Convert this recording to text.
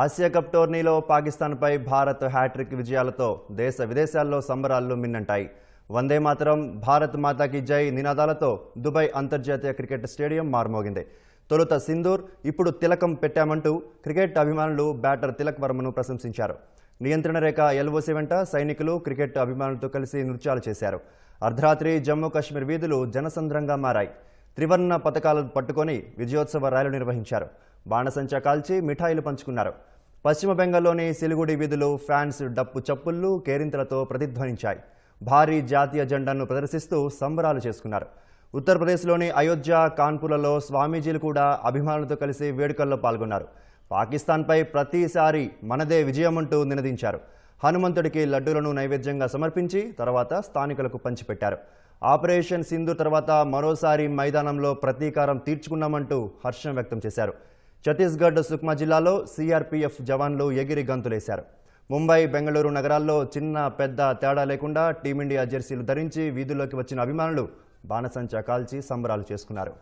Asia cup టోర్నీలో పాకిస్తాన్పై Bharat hat trick విజయాలతో దేశ విదేశాల్లో సంబరాలు మిన్నంటాయి. వందే మాతరం, భారత్ మాతాకి జై నినాదాలతో దుబాయ్ అంతర్జాతీయ క్రికెట్ స్టేడియం మార్మోగింది. తొలుత సింధూర్, ఇప్పుడు తిలకం పెట్టామంటూ క్రికెట్ అభిమానులు బ్యాటర్ తిలక్ వర్మను ప్రశంసించారు. నియంత్రణ రేఖ ఎల్ఓసి వెంట సైనికులు క్రికెట్ అభిమానులతో కలిసి నృత్యాలు చేశారు. అర్ధరాత్రి జమ్మూ కాశ్మీర్ వీధులు జనసంద్రంగా మారాయి. త్రివర్ణ పతాకాలు పట్టుకొని విజయోత్సవ ర్యాలీ నిర్వహించారు. బాణసంచా కాల్చి మిఠాయిలు పంచుకున్నారు. పశ్చిమ బెంగాల్లోని సిలిగుడి వీధులు ఫ్యాన్స్ డప్పు చప్పుళ్లు, కేరింతలతో ప్రతిధ్వనించాయి. భారీ జాతీయ జెండాను ప్రదర్శిస్తూ సంబరాలు చేసుకున్నారు. ఉత్తరప్రదేశ్లోని అయోధ్య, కాన్పూర్లలో స్వామీజీలు కూడా అభిమానులతో కలిసి వేడుకల్లో పాల్గొన్నారు. పాకిస్తాన్పై ప్రతిసారి మనదే విజయమంటూ నినదించారు. హనుమంతుడికి లడ్డూలను నైవేద్యంగా సమర్పించి తర్వాత స్థానికులకు పంచిపెట్టారు. ఆపరేషన్ సింధూర్ తర్వాత మరోసారి మైదానంలో ప్రతీకారం తీర్చుకున్నామంటూ హర్షం వ్యక్తం చేశారు. ఛత్తీస్గఢ్ సుక్మా జిల్లాలో సిఆర్పీఎఫ్ జవాన్లు ఎగిరి గంతులేశారు. ముంబై, బెంగళూరు నగరాల్లో చిన్న పెద్ద తేడా లేకుండా టీమిండియా జెర్సీలు ధరించి వీధుల్లోకి వచ్చిన అభిమానులు బాణసంచా కాల్చి సంబరాలు చేసుకున్నారు.